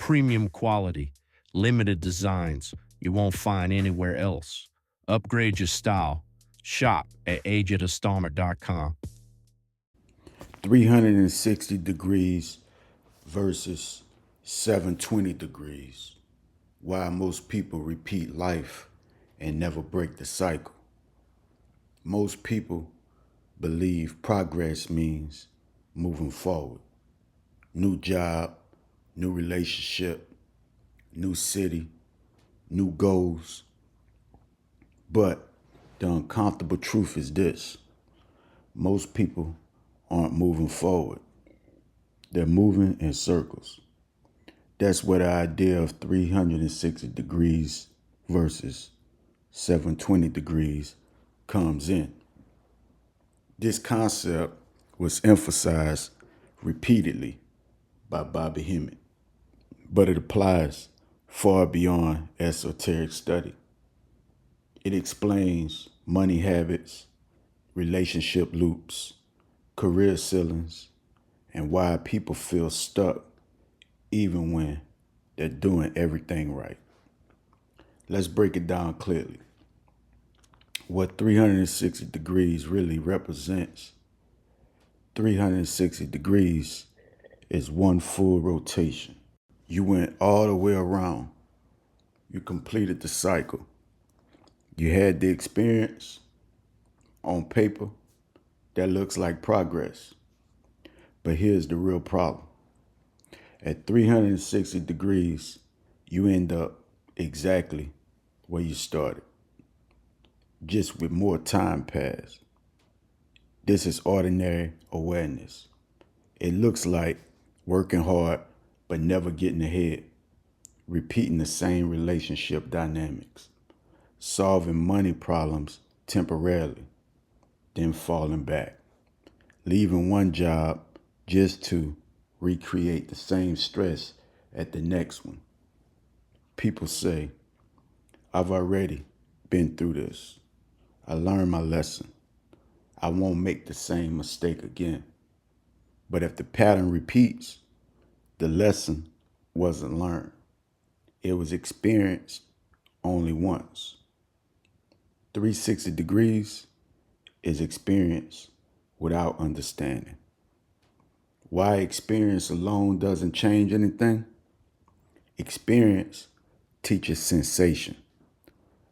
Premium quality, limited designs you won't find anywhere else. Upgrade your style. Shop at ageofthestormer.com. 360 degrees versus 720 degrees. Why most people repeat life and never break the cycle. Most people believe progress means moving forward. New job, new relationship, new city, new goals. But the uncomfortable truth is this: most people aren't moving forward. They're moving in circles. That's where the idea of 360 degrees versus 720 degrees comes in. This concept was emphasized repeatedly by Bobby Hemmett, but it applies far beyond esoteric study. It explains money habits, relationship loops, career ceilings, and why people feel stuck even when they're doing everything right. Let's break it down clearly. What 360 degrees really represents: 360 degrees is one full rotation. You went all the way around. You completed the cycle. You had the experience. On paper, that looks like progress. But here's the real problem. At 360 degrees, you end up exactly where you started, just with more time passed. This is ordinary awareness. It looks like working hard but never getting ahead, repeating the same relationship dynamics, solving money problems temporarily, then falling back, leaving one job just to recreate the same stress at the next one. People say, I've already been through this. I learned my lesson. I won't make the same mistake again. But if the pattern repeats, the lesson wasn't learned. It was experienced only once. 360 degrees is experience without understanding. Why experience alone doesn't change anything? Experience teaches sensation.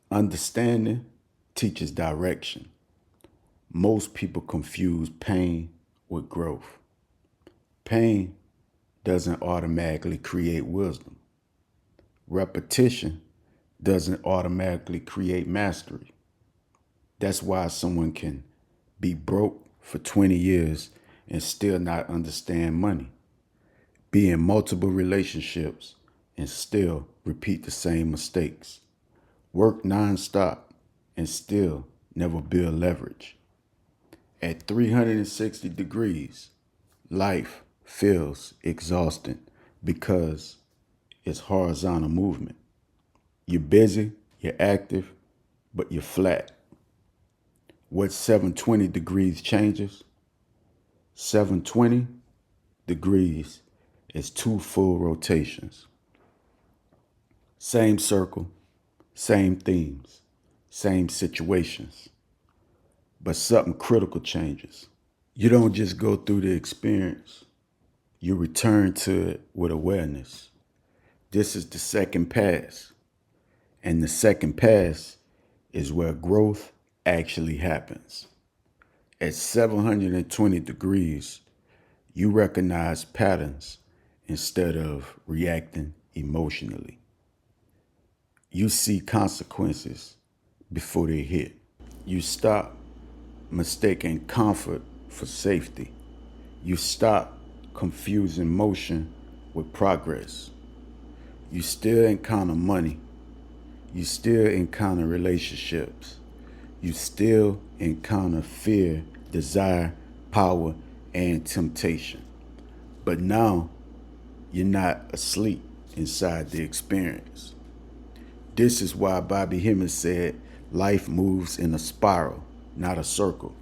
Understanding teaches direction. Most people confuse pain with growth. Pain doesn't automatically create wisdom. Repetition doesn't automatically create mastery. That's why someone can be broke for 20 years and still not understand money, be in multiple relationships and still repeat the same mistakes, work nonstop and still never build leverage. At 360 degrees, life feels exhausting because it's horizontal movement. You're busy, you're active, but you're flat. What 720 degrees changes? 720 degrees is two full rotations. Same circle, same themes, same situations. But something critical changes. You don't just go through the experience, you return to it with awareness. This is the second pass. And the second pass is where growth actually happens. At 720 degrees, you recognize patterns instead of reacting emotionally. You see consequences before they hit. You stop mistaking comfort for safety. You stop confusing motion with progress. You still encounter money. You still encounter relationships. You still encounter fear, desire, power, and temptation. But now you're not asleep inside the experience. This is why Bobby Hemmett said life moves in a spiral, not a circle.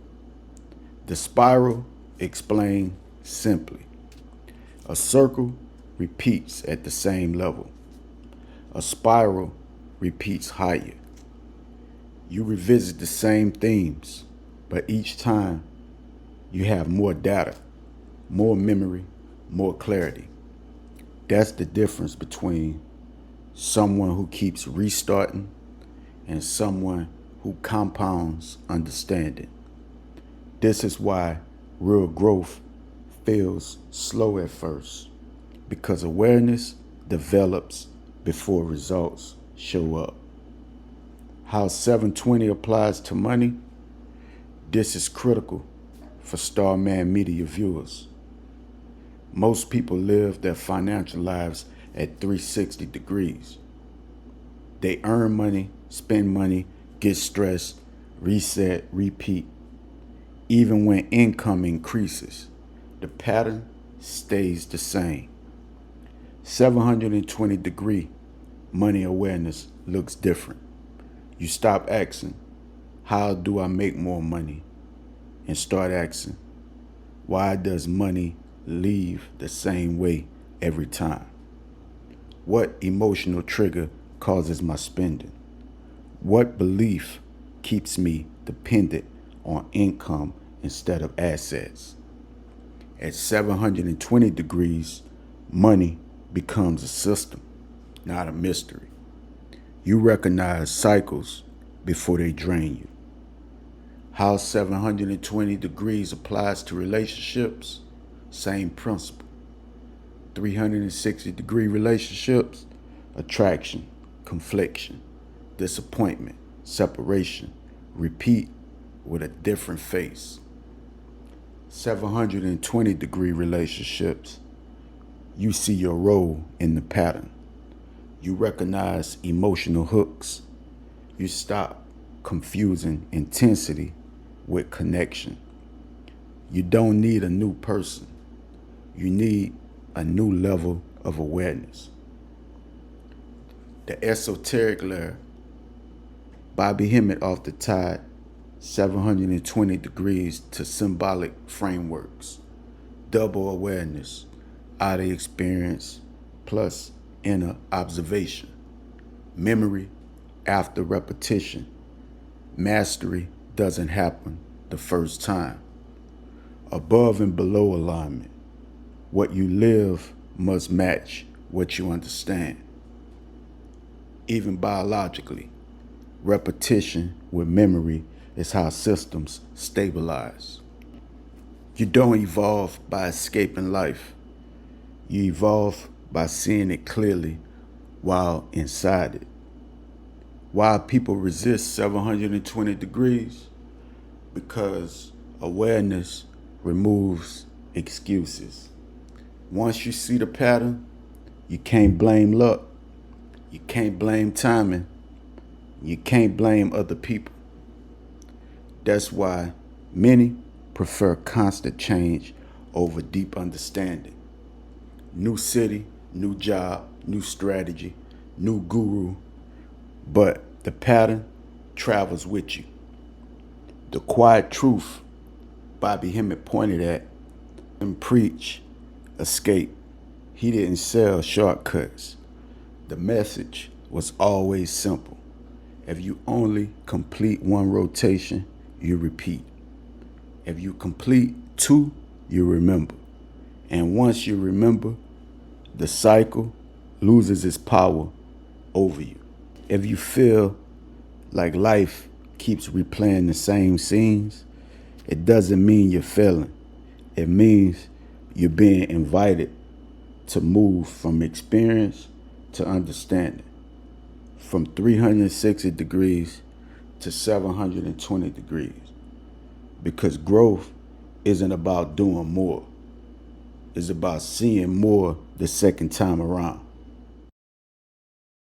The spiral explained simply. A circle repeats at the same level. A spiral repeats higher. You revisit the same themes, but each time you have more data, more memory, more clarity. That's the difference between someone who keeps restarting and someone who compounds understanding. This is why real growth feels slow at first, because awareness develops before results show up. How 720 applies to money? This is critical for Starman Media viewers. Most people live their financial lives at 360 degrees. They earn money, spend money, get stressed, reset, repeat. Even when income increases, the pattern stays the same. 720-degree money awareness looks different. You stop asking, how do I make more money? And start asking, why does money leave the same way every time? What emotional trigger causes my spending? What belief keeps me dependent on income instead of assets? At 720 degrees, money becomes a system, not a mystery. You recognize cycles before they drain you. How 720 degrees applies to relationships? Same principle. 360-degree relationships: attraction, confliction, disappointment, separation, repeat with a different face. 720-degree relationships: you see your role in the pattern. You recognize emotional hooks. You stop confusing intensity with connection. You don't need a new person. You need a new level of awareness. The esoteric layer, Bobby Hemmett off the tide, 720 degrees to symbolic frameworks. Double awareness, outer experience, plus inner observation. Memory after repetition. Mastery doesn't happen the first time. Above and below alignment. What you live must match what you understand. Even biologically, repetition with memory is how systems stabilize. You don't evolve by escaping life. You evolve by seeing it clearly while inside it. Why people resist 720 degrees? Because awareness removes excuses. Once you see the pattern, you can't blame luck. You can't blame timing. You can't blame other people. That's why many prefer constant change over deep understanding. New city, new job, new strategy, new guru, but the pattern travels with you. The quiet truth Bobby Hemmett pointed at and preach escape. He didn't sell shortcuts. The message was always simple. If you only complete one rotation, you repeat. If you complete two, you remember. And once you remember, the cycle loses its power over you. If you feel like life keeps replaying the same scenes, it doesn't mean you're failing. It means you're being invited to move from experience to understanding, from 360 degrees to 720 degrees. Because growth isn't about doing more. It's about seeing more the second time around.